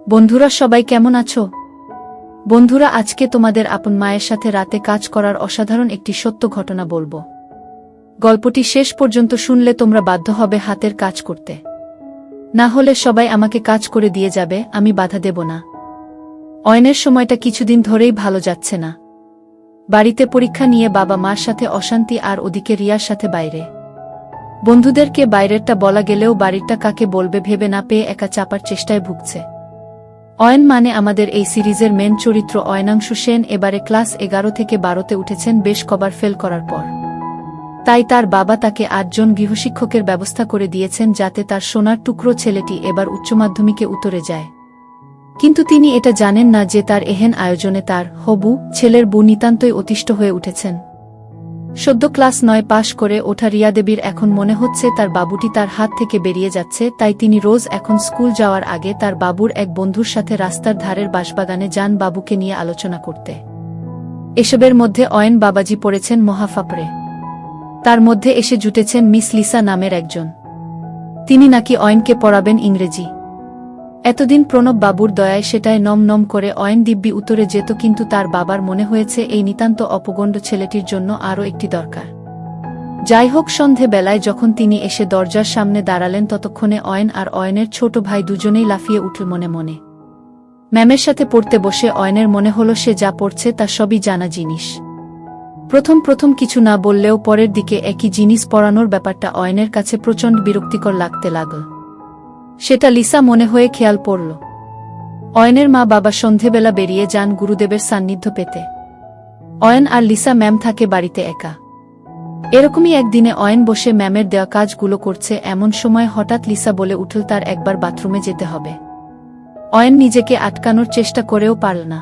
বন্ধুরা সবাই কেমন আছো? বন্ধুরা আজকে তোমাদের আপন মায়ের সাথে রাতে কাজ করার অসাধারণ একটি সত্য ঘটনা বলবো। গল্পটি শেষ পর্যন্ত শুনলে তোমরা বাধ্য হবে হাতের কাজ করতে। না হলে সবাই আমাকে কাজ করে দিয়ে যাবে, আমি বাধা দেব না। অয়নের সময়টা কিছুদিন ধরেই ভালো যাচ্ছে না। বাড়িতে পরীক্ষা নিয়ে বাবা মার সাথে অশান্তি, আর ওদিকে রিয়ার সাথে বাইরে। বন্ধুদেরকে বাইরেরটা বলা গেলেও বাড়িরটা কাকে বলবে ভেবে না পেয়ে একা চাপার চেষ্টায় ভুগছে। অয়ন মানে আমাদের এই সিরিজের মেন চরিত্র অয়নাংশু সেন এবারে ক্লাস 11 থেকে 12তে উঠেছেন বেশ কবার ফেল করার পর। তাই তার বাবা তাকে 8 জন গৃহশিক্ষকের ব্যবস্থা করে দিয়েছেন যাতে তার সোনার টুকরো ছেলেটি এবার উচ্চমাধ্যমিকে উতরে যায়। কিন্তু তিনি এটা জানেন না যে তার এহেন আয়োজনে তার হবু ছেলের বউ নিতান্তই অতিষ্ঠ হয়ে উঠেছেন। সদ্য ক্লাস 9 পাশ করে ওঠা রিয়া দেবীর এখন মনে হচ্ছে তার বাবুটি তার হাত থেকে বেরিয়ে যাচ্ছে, তাই তিনি রোজ এখন স্কুল যাওয়ার আগে তার বাবুর এক বন্ধুর সাথে রাস্তার ধারের বাঁশবাগানে যান বাবুকে নিয়ে আলোচনা করতে। এসবের মধ্যে অয়ন বাবাজি পড়েছেন মহাফাপড়ে। তার মধ্যে এসে জুটেছেন মিস লিসা নামের একজন। তিনি নাকি অয়নকে পড়াবেন ইংরেজি। এতদিন প্রণব বাবুর দয়ায় সেটায় নম নম করে অয়ন দিব্যি উত্তরে যেত, কিন্তু তার বাবার মনে হয়েছে এই নিতান্ত অপগণ্ড ছেলেটির জন্য আরও একটি দরকার। যাই হোক, সন্ধে বেলায় যখন তিনি এসে দরজার সামনে দাঁড়ালেন ততক্ষণে অয়ন আর অয়নের ছোট ভাই দুজনেই লাফিয়ে উঠল মনে মনে। ম্যামের সাথে পড়তে বসে অয়নের মনে হলো সে যা পড়ছে তা সবই জানা জিনিস। প্রথম কিছু না বললেও পরের দিকে একই জিনিস পড়ানোর ব্যাপারটা অয়নের কাছে প্রচণ্ড বিরক্তিকর লাগতে লাগল। সেটা লিসা মনে হয়ে খেয়াল পড়ল। অয়নের মা বাবা সন্ধেবেলা বেরিয়ে যান গুরুদেবের সান্নিধ্য পেতে। অয়ন আর লিসা ম্যাম থাকে বাড়িতে একা। এরকমই একদিনে অয়ন বসে ম্যামের দেওয়া কাজগুলো করছে, এমন সময় হঠাৎ লিসা বলে উঠল তার একবার বাথরুমে যেতে হবে। অয়ন নিজেকে আটকানোর চেষ্টা করেও পারল না।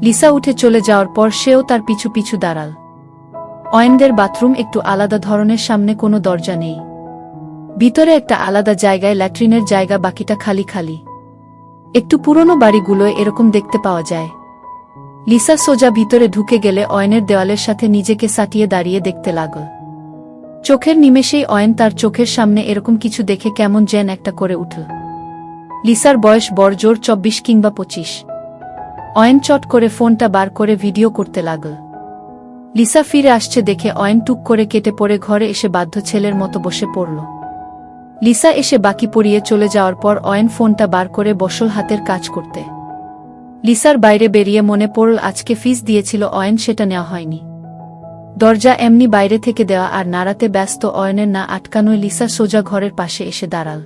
লিসা উঠে চলে যাওয়ার পর সেও তার পিছু পিছু দাঁড়াল। অয়নদের বাথরুম একটু আলাদা ধরনের, সামনে কোনো দরজা নেই। ভিতরে একটা আলাদা জায়গায় ল্যাট্রিনের জায়গা, বাকিটা খালি খালি। একটু পুরনো বাড়িগুলোয় এরকম দেখতে পাওয়া যায়। লিসা সোজা ভিতরে ঢুকে গেলে অয়নের দেওয়ালের সাথে নিজেকে সাটিয়ে দাঁড়িয়ে দেখতে লাগল। চোখের নিমেষেই অয়ন তার চোখের সামনে এরকম কিছু দেখে কেমন যেন একটা করে উঠল। লিসার বয়স বড়জোর 24 কিংবা 25। অয়ন চট করে ফোনটা বার করে ভিডিও করতে লাগল। লিসা ফিরে আসছে দেখে অয়ন টুক করে কেটে পড়ে ঘরে এসে বাধ্য ছেলের মতো বসে পড়ল। লিসা এসে বাকি পড়িয়ে চলে যাওয়ার পর অয়ন ফোনটা বার করে বসল হাতের কাজ করতে। লিসার বাইরে বেরিয়ে মনে পড়ল আজকে ফিস দিয়েছিল অয়ন, সেটা নেওয়া হয়নি। দরজা এমনি বাইরে থেকে দেওয়া আর নাড়াতে ব্যস্ত অয়নের না আটকানোয় লিসা সোজা ঘরের পাশে এসে দাঁড়াল।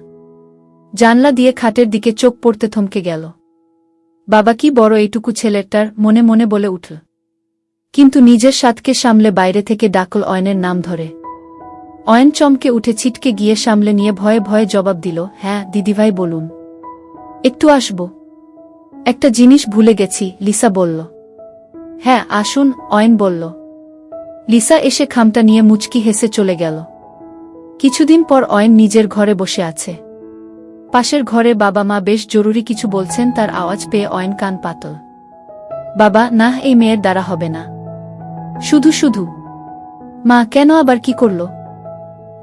জানলা দিয়ে খাটের দিকে চোখ পড়তে থমকে গেল। বাবা কি বড় এইটুকু ছেলেটার, মনে মনে বলে উঠল। কিন্তু নিজের সাতকে সামলে বাইরে থেকে ডাকল অয়নের নাম ধরে। অয়ন চমকে উঠে ছিটকে গিয়ে সামলে নিয়ে ভয়ে ভয়ে জবাব দিল, হ্যাঁ দিদিভাই বলুন। একটু আসব। একটা জিনিস ভুলে গেছি, লিসা বলল। হ্যাঁ আসুন, অয়ন বলল। লিসা এসে খামটা নিয়ে মুচকি হেসে চলে গেল। কিছুদিন পর অয়ন নিজের ঘরে বসে আছে। পাশের ঘরে বাবা মা বেশ জরুরি কিছু বলছেন, তার আওয়াজ পেয়ে অয়ন কান পাতল। বাবা, না এই মেয়ের দ্বারা হবে না। শুধু শুধু। মা, কেন আবার কি করল?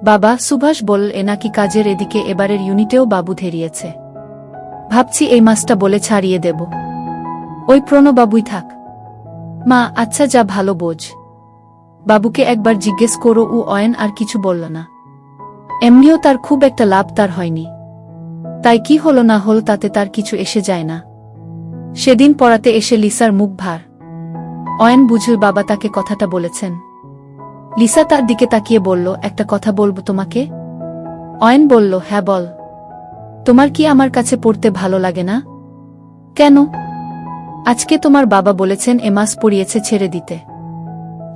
বাবা, সুভাষ বল এ নাকি কাজের এদিকে এবারের ইউনিটেও বাবু ধেরিয়েছে। ভাবছি এই মাসটা বলে ছাড়িয়ে দেব। ওই প্রণবাবুই থাক। মা, আচ্ছা যা ভালো বোঝ। বাবুকে একবার জিজ্ঞেস করো। অয়ন আর কিছু বলল না। এমনিও তার খুব একটা লাভ তার হয়নি, তাই কি হলো না হল তাতে তার কিছু এসে যায় না। সেদিন পড়াতে এসে লিসার মুখ ভার। অয়ন বুঝল বাবা তাকে কথাটা বলেছেন। লিসা তার দিকে তাকিয়ে বলল, একটা কথা বলবো তোমাকে। অয়ন বলল, হ্যাঁ বল। তোমার কি আমার কাছে পড়তে ভালো লাগে না? কেন? আজকে তোমার বাবা বলেছেন এ মাস পড়িয়েছে ছেড়ে দিতে।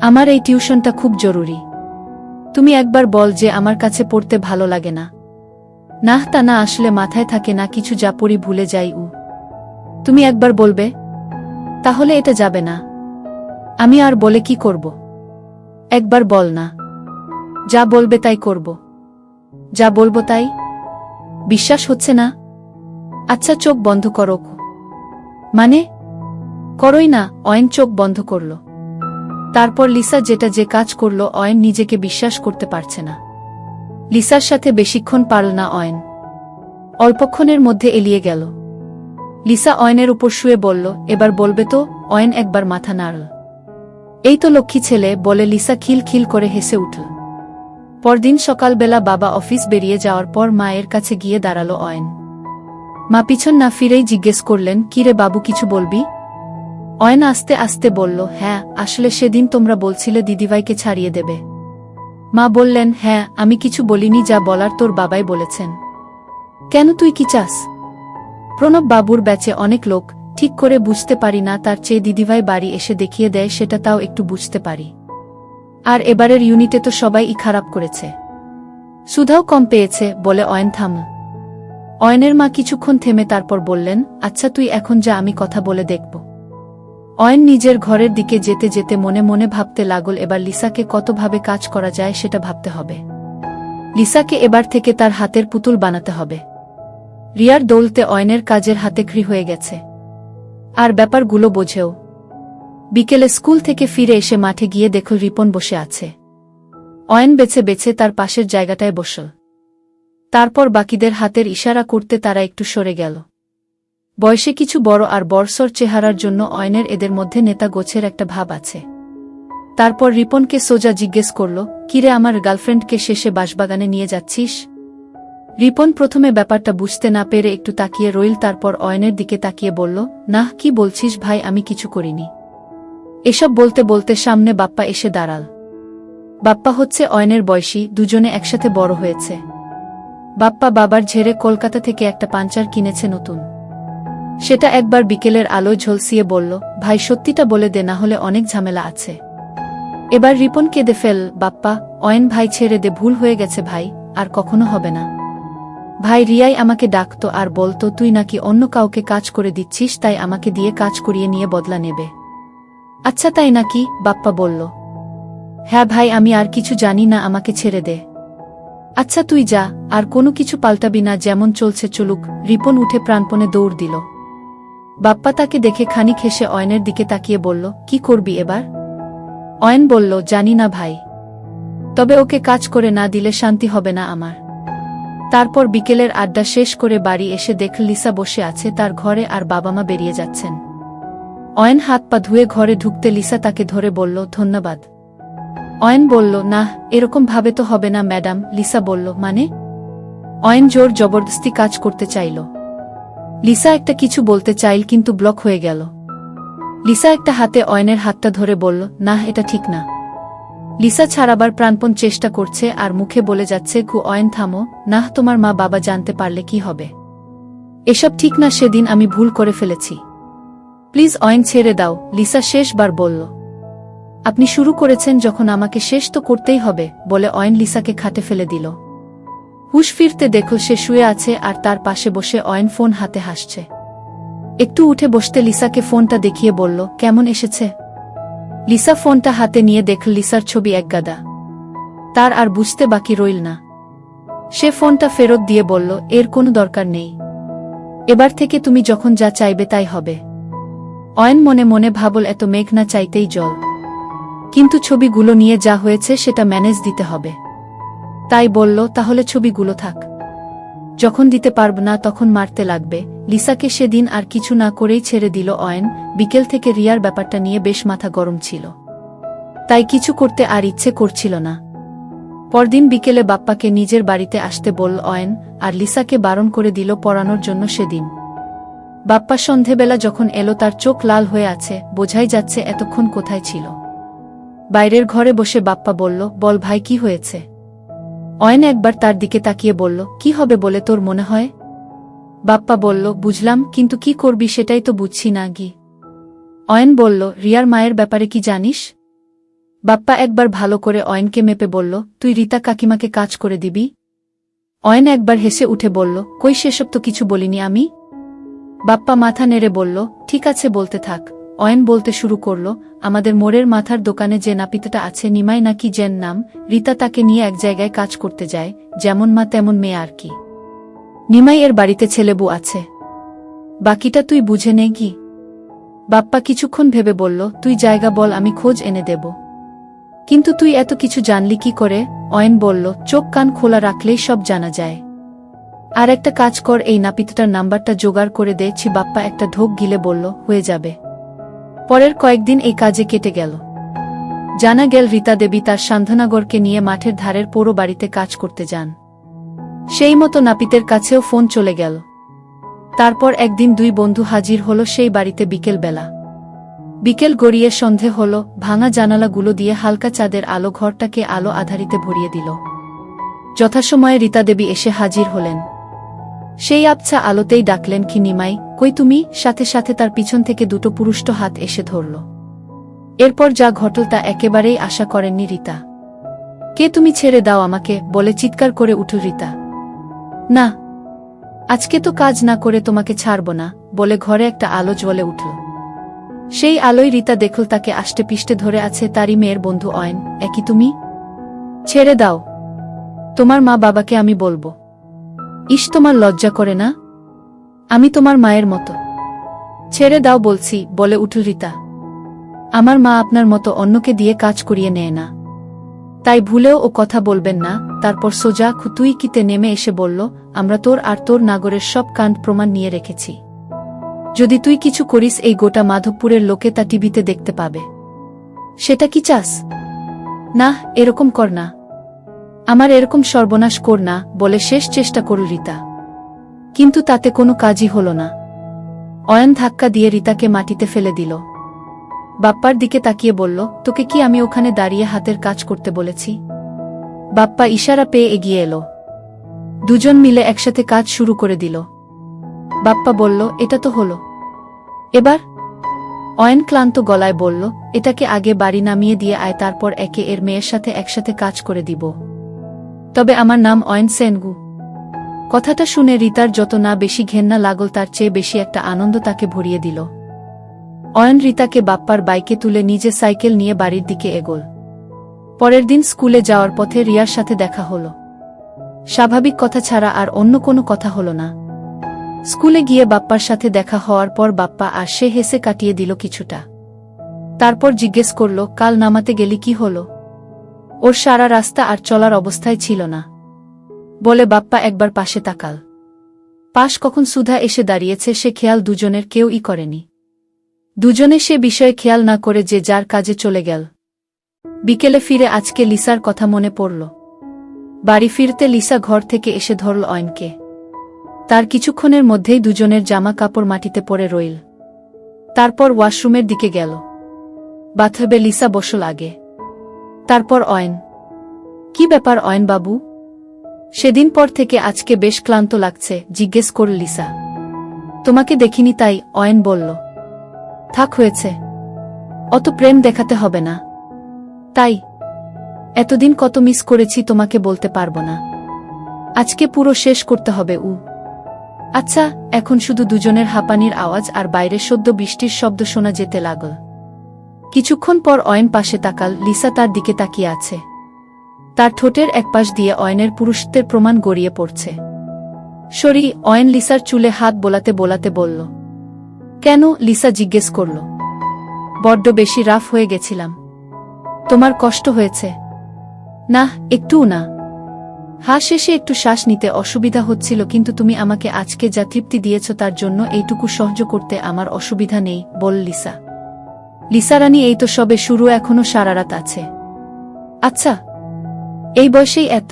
আমার এই টিউশনটা খুব জরুরি। তুমি একবার বল যে আমার কাছে পড়তে ভালো লাগে না। না তা না আসলে মাথায় থাকে না কিছু, যা পড়ি ভুলে যাই। তুমি একবার বলবে? তাহলে এটা যাবে না। আমি আর বলে কি করব? একবার বল না। যা বলবে তাই করব। যা বলবো তাই। বিশ্বাস হচ্ছে না? আচ্ছা চোখ বন্ধ করো। মানে? করোই না। অয়ন চোখ বন্ধ করল। তারপর লিসা যেটা যে কাজ করল অয়ন নিজেকে বিশ্বাস করতে পারছে না। লিসার সাথে বেশিক্ষণ পারল না অয়ন। অল্পক্ষণের মধ্যে এলিয়ে গেল। লিসা অয়নের উপর শুয়ে বলল, এবার বলবে তো? অয়ন একবার মাথা নাড়ল। এই তো লক্ষ্মী ছেলে, বলে লিসা খিলখিল করে হেসে উঠল। পরদিন সকালবেলা বাবা অফিস বেরিয়ে যাওয়ার পর মায়ের কাছে গিয়ে দাঁড়ালো অয়ন। মা পিছন না ফিরেই জিজ্ঞেস করলেন, কিরে বাবু, কিছু বলবি? অয়ন আস্তে আস্তে বলল, হ্যাঁ, আসলে সেদিন তোমরা বলছিলে দিদিভাইকে ছাড়িয়ে দেবে। মা বললেন, হ্যাঁ, আমি কিছু বলিনি, যা বলার তোর বাবাই বলেছেন। কেন, তুই কি চাস? প্রণব বাবুর ব্যাচে অনেক লোক, ঠিক করে বুঝতে পারি না, তার চেয়ে দিদিভাই বাড়ি এসে দেখিয়ে দেয়, সেটা তাও একটু বুঝতে পারি। আর এবারের ইউনিটে তো সবাই খারাপ করেছে, সুধাও কম পেয়েছে, বলে অয়ন থামল। অয়নের মা কিছুক্ষণ থেমে তারপর বললেন, আচ্ছা তুই এখন যা, আমি কথা বলে দেখব। অয়ন নিজের ঘরের দিকে যেতে যেতে মনে মনে ভাবতে লাগল, এবার লিসাকে কতভাবে কাজ করা যায় সেটা ভাবতে হবে। লিসাকে এবার থেকে তার হাতের পুতুল বানাতে হবে। রিয়ার দৌলতে অয়নের কাজের হাতেখড়ি হয়ে গেছে, আর ব্যাপারগুলো বোঝেও। বিকেলে স্কুল থেকে ফিরে এসে মাঠে গিয়ে দেখল রিপন বসে আছে। অয়ন বেছে বেছে তার পাশের জায়গাটায় বসল। তারপর বাকিদের হাতের ইশারা করতে তারা একটু সরে গেল। বয়সে কিছু বড় আর বর্ষর চেহারার জন্য অয়নের এদের মধ্যে নেতা গোছের একটা ভাব আছে। তারপর রিপনকে সোজা জিজ্ঞেস করল, কিরে, আমার গার্লফ্রেন্ডকে শেষে বাঁশবাগানে নিয়ে যাচ্ছিস? রিপন প্রথমে ব্যাপারটা বুঝতে না পেরে একটু তাকিয়ে রইল, তারপর অয়নের দিকে তাকিয়ে বলল, নাহ, কি বলছিস ভাই, আমি কিছু করিনি। এসব বলতে বলতে সামনে বাপ্পা এসে দাঁড়াল। বাপ্পা হচ্ছে অয়নের বয়সী, দুজনে একসাথে বড় হয়েছে। বাপ্পা বাবার ঝেড়ে কলকাতা থেকে একটা পাঞ্চার কিনেছে নতুন। সেটা একবার বিকেলের আলোয় ঝলসিয়ে বলল, ভাই সত্যিটা বলে দে, না হলে অনেক ঝামেলা আছে। এবার রিপন কেঁদে ফেল, বাপ্পা, অয়ন ভাই ছেড়ে দে, ভুল হয়ে গেছে ভাই, আর কখনো হবে না। ভাই, রিয়াই আমাকে ডাকতো আর বলতো তুই নাকি অন্য কাউকে কাজ করে দিচ্ছিস, তাই আমাকে দিয়ে কাজ করিয়ে নিয়ে বদলা নেবে। আচ্ছা তাই নাকি? বাপ্পা বলল। হ্যাঁ ভাই, আমি আর কিছু জানি না, আমাকে ছেড়ে দে। আচ্ছা তুই যা, আর কোনো কিছু পাল্টাবি না, যেমন চলছে চলুক। রিপন উঠে প্রাণপণে দৌড় দিল। বাপ্পা তাকে দেখে খানিক হেসে অয়নের দিকে তাকিয়ে বলল, কি করবি এবার? অয়ন বলল, জানি না ভাই, তবে ওকে কাজ করে না দিলে শান্তি হবে না আমার। তারপর বিকেলের আড্ডা শেষ করে বাড়ি এসে দেখল লিসা বসে আছে তার ঘরে, আর বাবা মা বেরিয়ে যাচ্ছেন। অয়ন হাত পা ধুয়ে ঘরে ঢুকতে লিসা তাকে ধরে বলল, ধন্যবাদ। অয়ন বলল, না, এরকম ভাবে তো হবে না ম্যাডাম। লিসা বলল, মানে? অয়ন জোর জবরদস্তি কাজ করতে চাইল। লিসা একটা কিছু বলতে চাইল, কিন্তু ব্লক হয়ে গেল। লিসা একটা হাতে অয়নের হাতটা ধরে বলল, না, এটা ঠিক না। লিসা ছাড়াবার প্রাণপণ চেষ্টা করছে আর মুখে বলে যাচ্ছে, অয়ন থামো, না, তোমার মা বাবা জানতে পারলে কি হবে? এসব ঠিক না, সেদিন আমি ভুল করে ফেলেছি, প্লিজ অয়ন ছেড়ে দাও। লিসা শেষবার বলল, আপনি শুরু করেছেন যখন, আমাকে শেষ তো করতেই হবে, বলে অয়ন লিসাকে খাটে ফেলে দিল। হুশ ফিরতে দেখল সে শুয়ে আছে, আর তার পাশে বসে অয়ন ফোন হাতে হাসছে। একটু উঠে বসতে লিসাকে ফোনটা দেখিয়ে বলল, কেমন এসেছে? লিসা ফোনটা হাতে নিয়ে দেখল লিসার ছবি একগাদা। তার আর বুঝতে বাকি রইল না। সে ফোনটা ফেরত দিয়ে বলল, এর কোনো দরকার নেই, এবার থেকে তুমি যখন যা চাইবে তাই হবে। অয়ন মনে মনে ভাবল, এত মেঘ না চাইতেই জল, কিন্তু ছবিগুলো নিয়ে যা হয়েছে সেটা ম্যানেজ দিতে হবে। তাই বলল, তাহলে ছবিগুলো থাক, যখন দিতে পারব না তখন মারতে লাগবে। লিসাকে সেদিন আর কিছু না করেই ছেড়ে দিল অয়ন। বিকেল থেকে রিয়ার ব্যাপারটা নিয়ে বেশ মাথা গরম ছিল, তাই কিছু করতে আর ইচ্ছে করছিল না। পরদিন বিকেলে বাপ্পাকে নিজের বাড়িতে আসতে বলল অয়ন, আর লিসাকে বারণ করে দিল পড়ানোর জন্য সেদিন। বাপ্পা সন্ধেবেলা যখন এলো তার চোখ লাল হয়ে আছে, বোঝাই যাচ্ছে এতক্ষণ কোথায় ছিল। বাইরের ঘরে বসে বাপ্পা বলল, বল ভাই, কি হয়েছে? অয়ন একবার তার দিকে তাকিয়ে বলল, কি হবে বলে তোর মনে হয়? বাপ্পা বলল, বুঝলাম, কিন্তু কি করবি সেটাই তো বুঝছি না গি। অয়ন বলল, রিয়ার মায়ের ব্যাপারে কি জানিস? বাপ্পা একবার ভালো করে অয়নকে মেপে বলল, তুই রীতা কাকিমাকে কাজ করে দিবি? অয়ন একবার হেসে উঠে বলল, কই, সেসব তো কিছু বলিনি আমি। বাপ্পা মাথা নেড়ে বলল, ঠিক আছে, বলতে থাক। অয়ন বলতে শুরু করল, আমাদের মোড়ের মাথার দোকানে যে নাপিতটা আছে, নিমাই নাকি যেন নাম, রীতা তাকে নিয়ে এক জায়গায় কাজ করতে যায়, যেমন মা তেমন মেয়ে আর কি। নিমাই এর বাড়িতে ছেলেবু আছে, বাকিটা তুই বুঝে নে কি। বাপ্পা কিছুক্ষণ ভেবে বলল, তুই জায়গা বল, আমি খোঁজ এনে দেব। কিন্তু তুই এত কিছু জানলি কি করে? অয়ন বলল, চোখ কান খোলা রাখলেই সব জানা যায়। আর একটা কাজ কর, এই নাপিতটার নাম্বারটা জোগাড় করে দেছি। বাপ্পা একটা ঢোক গিলে বলল, হয়ে যাবে। পরের কয়েকদিন এই কাজে কেটে গেল। জানা গেল রীতা দেবী তার সান্ধ্বনাগরকে নিয়ে মাঠের ধারের পোড়ো বাড়িতে কাজ করতে যান। সেই মতো নাপিতের কাছেও ফোন চলে গেল। তারপর একদিন দুই বন্ধু হাজির হলো সেই বাড়িতে বিকেলবেলা। বিকেল গড়িয়ে সন্ধে হল। ভাঙা জানালাগুলো দিয়ে হালকা চাঁদের আলো ঘরটাকে আলো আধারিতে ভরিয়ে দিল। যথাসময়ে রীতা দেবী এসে হাজির হলেন। সেই আবছা আলোতেই ডাকলেন, কি নিমাই, কই তুমি? সাথে সাথে তার পিছন থেকে দুটো পুরুষ্ট হাত এসে ধরল। এরপর যা ঘটল তা একেবারেই আশা করেননি রীতা। কে তুমি? ছেড়ে দাও আমাকে, বলে চিৎকার করে উঠল রীতা। না, আজকে তো কাজ না করে তোমাকে ছাড়ব না, বলে ঘরে একটা আলো জ্বলে উঠল। সেই আলোয় রীতা দেখল তাকে আষ্টে পিষ্টে ধরে আছে তারই মেয়ের বন্ধু অয়ন। একই তুমি? ছেড়ে দাও, তোমার মা বাবাকে আমি বলবো। ইস, তোমার লজ্জা করে না? আমি তোমার মায়ের মতো। ছেড়ে দাও বলছি, বলে উঠল রীতা। আমার মা আপনার মতো অন্যকে দিয়ে কাজ করিয়ে নেয় না, তাই ভুলেও ও কথা বলবেন না। তারপর সোজা খুতুইকিতে নেমে এসে বলল, আমরা তোর আর তোর নাগরের সব কাণ্ড প্রমাণ নিয়ে রেখেছি। যদি তুই কিছু করিস, এই গোটা মাধবপুরের লোকে তা টিভিতে দেখতে পাবে। সেটা কি চাস? না, এরকম কর না, আমার এরকম সর্বনাশ কর না, বলে শেষ চেষ্টা করল রীতা। কিন্তু তাতে কোনো কাজই হল না। অয়ন ধাক্কা দিয়ে রীতাকে মাটিতে ফেলে দিল। বাপ্পার দিকে তাকিয়ে বলল, তোকে কি আমি ওখানে দাঁড়িয়ে হাতের কাজ করতে বলেছি? বাপ্পা ইশারা পেয়ে এগিয়ে এলো। দুজন মিলে একসাথে কাজ শুরু করে দিল। বাপ্পা বলল, এটা তো হলো, এবার? অয়ন ক্লান্ত গলায় বলল, এটাকে আগে বাড়ি নামিয়ে দিয়ে আয়, তারপর একে এর মেয়ের সাথে একসাথে কাজ করে দিব। তবে আমার নাম অয়ন সেনগু। কথাটা শুনে রীতার যত না বেশি ঘেন্না লাগল, তার চেয়ে বেশি একটা আনন্দ তাকে ভরিয়ে দিল। অয়ন রীতাকে বাপ্পার বাইকে তুলে নিজে সাইকেল নিয়ে বাড়ির দিকে এগোল। পরের দিন স্কুলে যাওয়ার পথে রিয়ার সাথে দেখা হল। স্বাভাবিক কথা ছাড়া আর অন্য কোনো কথা হল না। স্কুলে গিয়ে বাপ্পার সাথে দেখা হওয়ার পর বাপ্পা আর সে হেসে কাটিয়ে দিল কিছুটা। তারপর জিজ্ঞেস করল, কাল নামাতে গেলি কি হলো? ওর সারা রাস্তা আর চলার অবস্থায় ছিল না, বলে বাপ্পা একবার পাশে তাকাল। পাশ কখন সুধা এসে দাঁড়িয়েছে সে খেয়াল দুজনের কেউই করেনি। দুজনে সে বিষয়ে খেয়াল না করে যে যার কাজে চলে গেল। বিকেলে ফিরে আজকে লিসার কথা মনে পড়ল। বাড়ি ফিরতে লিসা ঘর থেকে এসে ধরল অয়নকে। তার কিছুক্ষণের মধ্যেই দুজনের জামা কাপড় মাটিতে পড়ে রইল। তারপর ওয়াশরুমের দিকে গেল। বাথরুমে লিসা বসল আগে, তারপর অয়ন। কি ব্যাপার অয়ন বাবু? সেদিন পর থেকে আজকে বেশ ক্লান্ত লাগছে, জিজ্ঞেস করল লিসা। তোমাকে দেখিনি তাই, অয়ন বলল। থাক হয়েছে, অত প্রেম দেখাতে হবে না। তাই? এতদিন কত মিস করেছি তোমাকে বলতে পারবো না, আজকে পুরো শেষ করতে হবে। আচ্ছা, এখন শুধু দুজনের হাঁপানির আওয়াজ আর বাইরে সদ্য বৃষ্টির শব্দ শোনা যেতে লাগল। কিছুক্ষণ পর অয়ন পাশে তাকাল। লিসা তার দিকে তাকিয়ে আছে। তার ঠোঁটের একপাশ দিয়ে অয়নের পুরুষত্বের প্রমাণ গড়িয়ে পড়ছে। সরি, অয়ন লিসার চুলে হাত বোলাতে বোলাতে বলল। কেন? লিসা জিজ্ঞেস করল। বড্ড বেশি রাফ হয়ে গেছিলাম। তোমার কষ্ট হয়েছে? না, একটুও না। শেষে একটু শ্বাস নিতে অসুবিধা হচ্ছিল, কিন্তু তুমি আমাকে আজকে যা তৃপ্তি দিয়েছ তার জন্য এইটুকু সহ্য করতে আমার অসুবিধা নেই, বল লিসা। লিসা রানী, এই তো সবে শুরু, এখনো সারা রাত আছে। আচ্ছা, এই বয়সেই এত?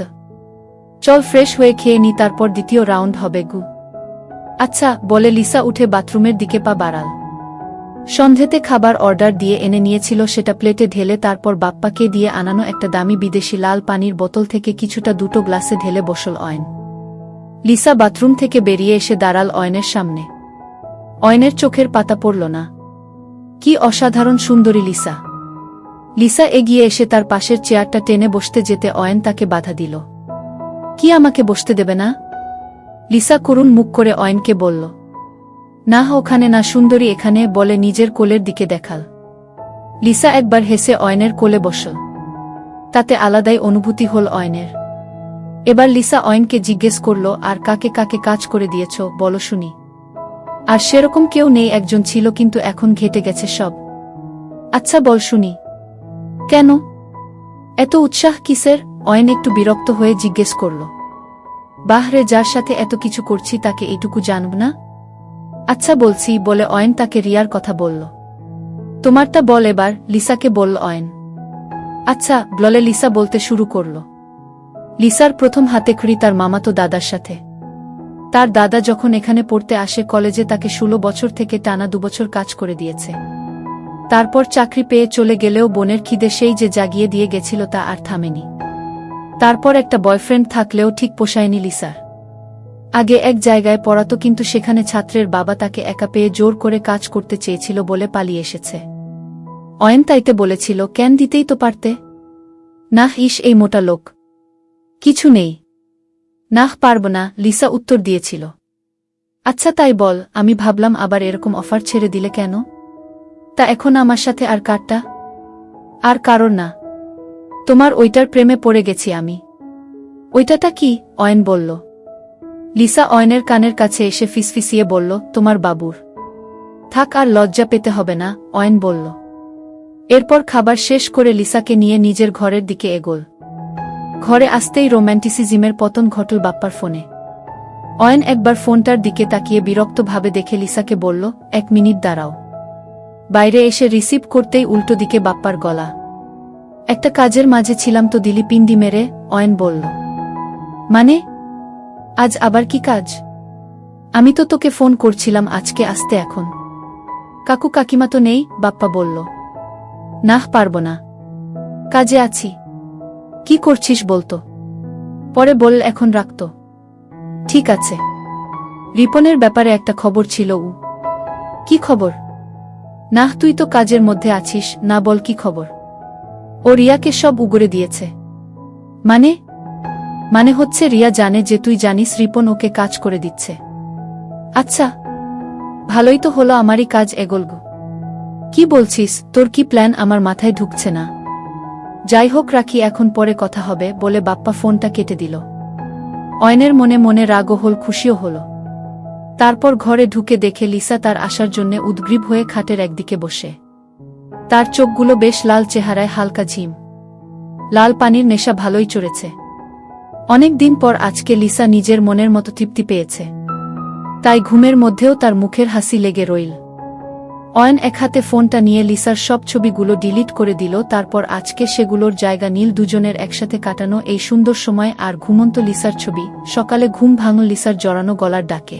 চল ফ্রেশ হয়ে খেয়ে নি, তারপর দ্বিতীয় রাউন্ড হবে গু। আচ্ছা, বলে লিসা উঠে বাথরুমের দিকে পা বাড়াল। সন্ধেতে খাবার অর্ডার দিয়ে এনে নিয়েছিল, সেটা প্লেটে ঢেলে তারপর বাপ্পাকে দিয়ে আনানো একটা দামি বিদেশি লাল পানির বোতল থেকে কিছুটা দুটো গ্লাসে ঢেলে বসল অয়ন। লিসা বাথরুম থেকে বেরিয়ে এসে দাঁড়াল অয়নের সামনে। অয়নের চোখের পাতা পড়ল না। কি অসাধারণ সুন্দরী লিসা! লিসা এগিয়ে এসে তার পাশের চেয়ারটা টেনে বসতে যেতে অয়ন তাকে বাধা দিল। কি আমাকে বসতে দেবে না? লিসা করুণ মুখ করে অয়নকে বলল। না, ওখানে না সুন্দরী, এখানে, বলে নিজের কোলের দিকে দেখাল। লিসা একবার হেসে অয়নের কোলে বসল। তাতে আলাদাই অনুভূতি হল অয়নের। এবার লিসা অয়নকে জিজ্ঞেস করল, আর কাকে কাকে কাজ করে দিয়েছ বলো শুনি। আর সেরকম কেউ নেই, একজন ছিল, কিন্তু এখন ঘেটে গেছে সব। আচ্ছা বল শুনি। কেন এত উৎসাহ কিসের? অয়ন একটু বিরক্ত হয়ে জিজ্ঞেস করল। বাহরে, যার সাথে এত কিছু করছি তাকে এইটুকু জানব না? আচ্ছা বলছি, বলে অয়ন তাকে রিয়ার কথা বলল। তোমারটা বল এবার, লিসাকে বলল অয়ন। আচ্ছা বলে লিসা বলতে শুরু করল। লিসার প্রথম হাতেখড়ি তার মামাতো দাদার সাথে। তার দাদা যখন এখানে পড়তে আসে কলেজে, তাকে 16 বছর থেকে টানা 2 বছর কাজ করে দিয়েছে। তারপর চাকরি পেয়ে চলে গেলেও বোনের খিদে সেই যে জাগিয়ে দিয়ে গেছিল তা আর থামেনি। তারপর একটা বয়ফ্রেন্ড থাকলেও ঠিক পোষায়নি লিসার। আগে এক জায়গায় পড়াতো, কিন্তু সেখানে ছাত্রের বাবা তাকে একা পেয়ে জোর করে কাজ করতে চেয়েছিল বলে পালিয়ে এসেছে। অয়ন তাইতে বলেছিল, কেন দিতেই তো পারতে। নাহ, ইস এই মোটা লোক, কিছু নেই। নাহ, পারব না, লিসা উত্তর দিয়েছিল। আচ্ছা তাই বল, আমি ভাবলাম আবার এরকম অফার ছেড়ে দিলে কেন? তা এখন আমার সাথে আর কারটা? আর কারণ না, তোমার ওইটার প্রেমে পড়ে গেছি আমি। ওইটাটা কি? অয়ন বলল। লিসা অয়নের কানের কাছে এসে ফিসফিসিয়ে বলল, তোমার বাবুর। থাক, আর লজ্জা পেতে হবে না, অয়ন বলল। এরপর খাবার শেষ করে লিসাকে নিয়ে নিজের ঘরের দিকে এগোল। ঘরে আসতেই রোম্যান্টিসিজমের পতন ঘটল বাপ্পার ফোনে। অয়ন একবার ফোনটার দিকে তাকিয়ে বিরক্তভাবে দেখে লিসাকে বলল, 1 মিনিট দাঁড়াও। বাইরে এসে রিসিভ করতেই উল্টো দিকে বাপ্পার গলা। একটা কাজের মাঝে ছিলাম তো দিলি পিন্ডি মেরে, অয়ন বলল। মানে? আজ আবার কি কাজ? আমি তো তোকে ফোন করছিলাম আজকে আসতে, এখন কাকু কাকিমা তো নেই, বাপ্পা বলল। নাহ, পারব না, কাজে আছি। কি করছিস বলতো? পরে বল, এখন রাখতো। ঠিক আছে। রিপনের ব্যাপারে একটা খবর ছিল। কি খবর? নাহ, তুই তো কাজের মধ্যে আছিস, না বল কি খবর। ও রিয়াকে সব উগরে দিয়েছে। মানে? মানে হচ্ছে রিয়া জানে যে তুই জানিস রিপন ওকে কাজ করে দিচ্ছে। আচ্ছা, ভালোই তো হলো, আমারই কাজ এগোলগ। কি বলছিস? তোর কি প্ল্যান আমার মাথায় ঢুকছে না। যাই হোক, রাখি, এখন পরে কথা হবে, বলে বাপ্পা ফোনটা কেটে দিল। অয়নের মনে মনে রাগও হল, খুশিও হল। তারপর ঘরে ঢুকে দেখে লিসা তার আসার জন্য উদ্গ্রীব হয়ে খাটের একদিকে বসে। তার চোখগুলো বেশ লাল, চেহারায় হালকা ঝিম। লাল পানির নেশা ভালোই চড়েছে। অনেক দিন পর আজকে লিসা নিজের মনের মতো তৃপ্তি পেয়েছে। তাই ঘুমের মধ্যেও তার মুখের হাসি লেগে রইল। অয়ন এক হাতে ফোনটা নিয়ে লিসার সব ছবিগুলো ডিলিট করে দিল। তারপর আজকে সেগুলোর জায়গা নীল দুজনের একসাথে কাটানো এই সুন্দর সময় আর ঘুমন্ত লিসার ছবি। সকালে ঘুম ভাঙল লিসার জড়ানো গলার ডাকে।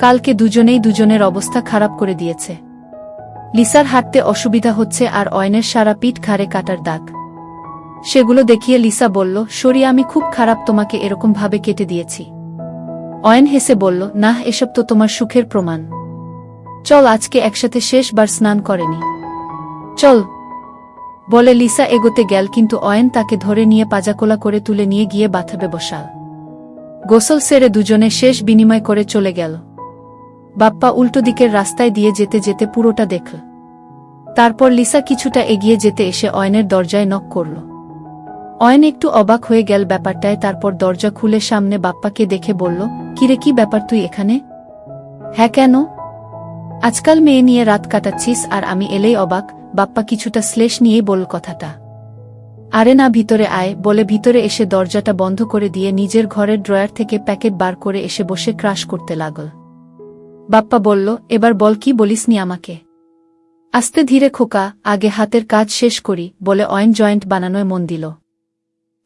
কালকে দুজনেই দুজনের অবস্থা খারাপ করে দিয়েছে। লিসার হাঁটতে অসুবিধা হচ্ছে আর অয়নের সারা পিঠ ঘাড়ে কাটার দাগ। সেগুলো দেখিয়ে লিসা বলল, সরি, আমি খুব খারাপ, তোমাকে এরকম ভাবে কেটে দিয়েছি। অয়ন হেসে বলল, নাহ, এসব তো তোমার সুখের প্রমাণ। চল আজকে একসাথে শেষবার স্নান করেনি। চল, বলে লিসা এগোতে গেল, কিন্তু অয়ন তাকে ধরে নিয়ে পাজাকোলা করে তুলে নিয়ে গিয়ে বাথরুমে বসাল। গোসল সেরে দুজনে শেষ বিনিময় করে চলে গেল। বাপ্পা উল্টো দিকের রাস্তায় দিয়ে যেতে যেতে পুরোটা দেখল। তারপর লিসা কিছুটা এগিয়ে যেতে এসে অয়নের দরজায় নক করল। অয়ন একটু অবাক হয়ে গেল ব্যাপারটায়। তারপর দরজা খুলে সামনে বাপ্পাকে দেখে বলল, কিরে, কি ব্যাপার, তুই এখানে? হ্যাঁ, কেন? আজকাল মেয়ে নিয়ে রাত কাটাচ্ছিস আর আমি এলেই অবাক। বাপ্পা কিছুটা শ্লেষ নিয়েই বলল কথাটা। আরে না, ভিতরে আয়, বলে ভিতরে এসে দরজাটা বন্ধ করে দিয়ে নিজের ঘরের ড্রয়ার থেকে প্যাকেট বার করে এসে বসে ক্রাশ করতে লাগল। বাপ্পা বলল, এবার বল, কি বলিসনি আমাকে? আস্তে ধীরে খোকা, আগে হাতের কাজ শেষ করি, বলে অয়ন জয়েন্ট বানানোয় মন দিল।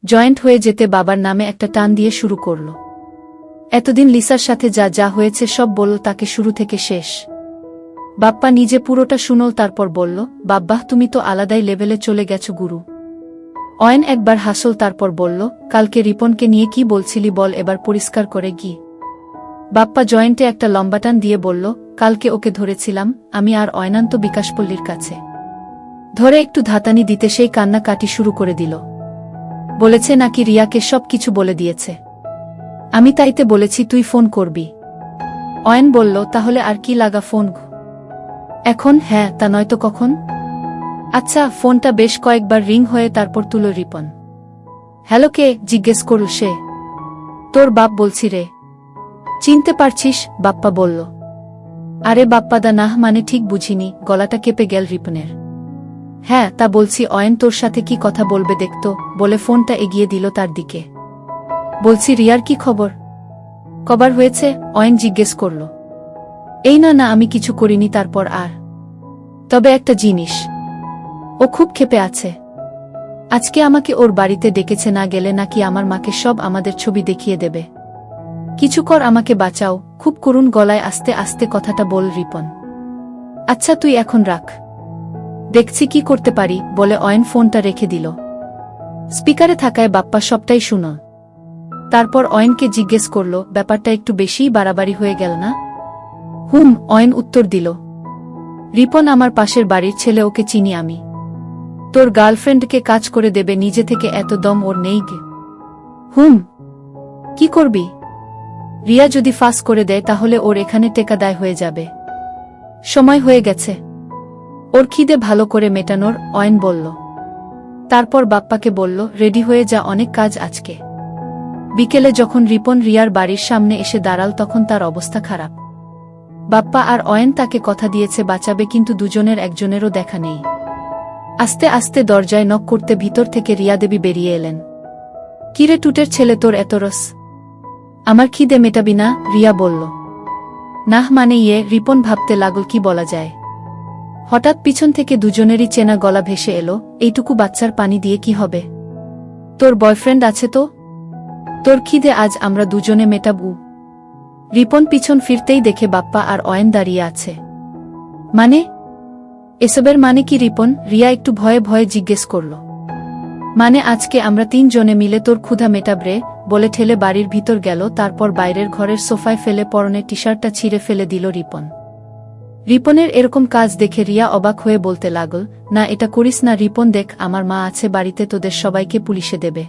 জয়েন্ট হয়ে যেতে বাবার নামে একটা টান দিয়ে শুরু করল। এতদিন লিসার সাথে যা যা হয়েছে সব বলল তাকে, শুরু থেকে শেষ। বাপ্পা নিজে পুরোটা শুনল। তারপর বলল, বাব্বাহ, তুমি তো আলাদাই লেভেলে চলে গেছো গুরু। অয়ন একবার হাসল, তারপর বলল, কালকে রিপনকে নিয়ে কি বলছিলি বল, এবার পরিষ্কার করে গি। বাপ্পা জয়েন্টে একটা লম্বা টান দিয়ে বলল, কালকে ওকে ধরেছিলাম আমি আর অয়নান্ত বিকাশপল্লীর কাছে। ধরে একটু ধাতানি দিতে সেই কান্নাকাটি শুরু করে দিল। বলেছে নাকি রিয়াকে সব কিছু বলে দিয়েছে। আমি তাইতে বলেছি তুই ফোন করবি। অয়ন বলল, তাহলে আর কি লাগা ফোন? এখন? হ্যাঁ, তা নয়তো কখন? আচ্ছা। ফোনটা বেশ কয়েকবার রিং হয়ে তারপর তুলো রিপন। হ্যালো, কে? জিজ্ঞেস করল সে। তোর বাপ বলছি রে। চিনতে পারছিস? বাপ্পা বলল। আরে বাপ্পাদা, নাহ, মানে ঠিক বুঝিনি। গলাটা কেঁপে গেল রিপনের। হ্যাঁ, তা বলছি। অয়ন তোর সাথে কি কথা বলবে দেখতো, বলে ফোনটা এগিয়ে দিল তার দিকে। বলছি রিয়ার কি খবর? কবার হয়েছে? অয়ন জিজ্ঞেস করল। এই না না, আমি কিছু করিনি। তারপর আর তবে একটা জিনিস, ও খুব ক্ষেপে আছে। আজকে আমাকে ওর বাড়িতে ডেকেছে, না গেলে নাকি আমার মাকে সব আমাদের ছবি দেখিয়ে দেবে। কিছু কর, আমাকে বাঁচাও। খুব করুণ গলায় আস্তে আস্তে কথাটা বল রিপন। আচ্ছা তুই এখন রাখ, দেখছি কি করতে পারি, বলে অয়ন ফোনটা রেখে দিল। স্পিকারে থাকায় বাপ্পা সবটাই শুনো। তারপর অয়নকে জিজ্ঞেস করল, ব্যাপারটা একটু বেশিই বাড়াবাড়ি হয়ে গেল না? অয়ন উত্তর দিল। রিপন আমার পাশের বাড়ির ছেলে, ওকে চিনি আমি। তোর গার্লফ্রেন্ডকে কাজ করে দেবে নিজে থেকে, এত দম ওর নেই গে। কি করবি? রিয়া যদি ফাঁস করে দেয় তাহলে ওর এখানে টেকা দায় হয়ে যাবে। সময় হয়ে গেছে ওর খিদে ভালো করে মেটানোর, অয়ন বলল। তারপর বাপ্পাকে বলল, রেডি হয়ে যা, অনেক কাজ আজকে। বিকেলে যখন রিপন রিয়ার বাড়ির সামনে এসে দাঁড়াল তখন তার অবস্থা খারাপ। বাপ্পা আর অয়ন তাকে কথা দিয়েছে বাঁচাবে, কিন্তু দুজনের একজনেরও দেখা নেই। আস্তে আস্তে দরজায় নক করতে ভিতর থেকে রিয়া দেবী বেরিয়ে এলেন। কিরে টুটের ছেলে, তোর এত রস? আমার খিদে মেটাবি না? রিয়া বলল। নাহ মানে রিপন ভাবতে লাগল কি বলা যায়। হঠাৎ পিছন থেকে দুজনেরই চেনা গলা ভেসে এলো, এইটুকু বাচ্চার পানি দিয়ে কি হবে? তোর বয়ফ্রেন্ড আছে তো? তোর খিদে আজ আমরা দুজনে মেটাবু। রিপন পিছন ফিরতেই দেখে বাপ্পা আর অয়ন দাঁড়িয়ে আছে। মানে? এসবের মানে কি রিপন? রিয়া একটু ভয়ে ভয়ে জিজ্ঞেস করল। মানে আজকে আমরা 3 জনে মিলে তোর ক্ষুধা মেটাবরে, বলে ঠেলে বাড়ির ভিতর গেল। তারপর বাইরের ঘরের সোফায় ফেলে পরনের টি শার্টটা ছিঁড়ে ফেলে দিল রিপন। রিপনের এরকম কাজ দেখে রিয়া অবাক হয়ে বলতে লাগল, না এটা করিস না রিপন, দেখ আমার মা আছে বাড়িতে, তোদের সবাইকে পুলিশে দেবে।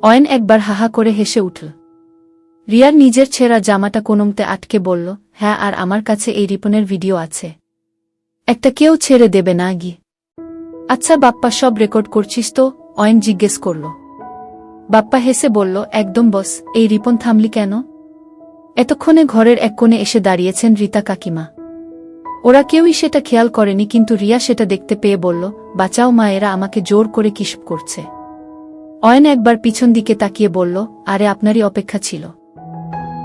অয়ন একবার হাহা করে হেসে উঠল। রিয়ার নিজের ছেঁড়া জামাটা কোনোমতে আটকে বলল, হ্যাঁ, আর আমার কাছে এই রিপনের ভিডিও আছে। একটা কেউ ছেড়ে দেবে না গি? আচ্ছা বাপ্পা, সব রেকর্ড করছিস তো? অয়ন জিজ্ঞেস করল। বাপ্পা হেসে বলল, একদম বস। এই রিপন, থামলি কেন? এতক্ষণে ঘরের এক কোণে এসে দাঁড়িয়েছেন রীতা কাকিমা। ওরা কেউই সেটা খেয়াল করেনি, কিন্তু রিয়া সেটা দেখতে পেয়ে বলল, বাঁচাও মা, এরা আমাকে জোর করে কিসব করছে। অয়ন একবার পিছন দিকে তাকিয়ে বলল, আরে আপনারই অপেক্ষা ছিল,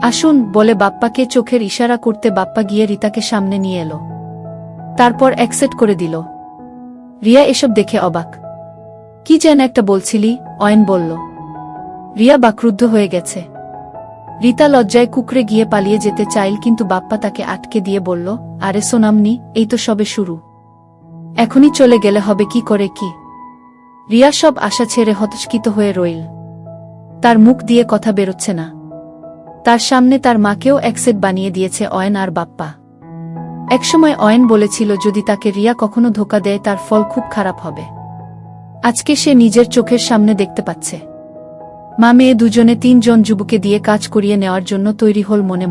আসুন, বলে বাপ্পাকে চোখের ইশারা করতে বাপ্পা গিয়ে রীতাকে সামনে নিয়ে এলো। তারপর অ্যাকসেপ্ট করে দিল। রিয়া এসব দেখে অবাক। কি যেন একটা বলছিলি? অয়ন বলল। রিয়া বাকরুদ্ধ হয়ে গেছে। রীতা লজ্জায় কুকড়ে গিয়ে পালিয়ে যেতে চাইল, কিন্তু বাপ্পা তাকে আটকে দিয়ে বলল, আরে সোনামনি, এই তো সবে শুরু, এখনই চলে গেলে হবে কি করে কি? রিয়া সব আশা ছেড়ে হতচকিত হয়ে রইল। তার মুখ দিয়ে কথা বেরোচ্ছে না। তার সামনে তার মাকেও অ্যাকসেপ্ট বানিয়ে দিয়েছে অয়ন আর বাপ্পা। একসময় অয়ন বলেছিল যদি তাকে রিয়া কখনো ধোকা দেয় তার ফল খুব খারাপ হবে। আজকে সে নিজের চোখের সামনে দেখতে পাচ্ছে। মা মেয়ে দুজনে 3 জন যুবককে দিয়ে কাজ করিয়ে নেওয়ার জন্য তৈরি হল মনে।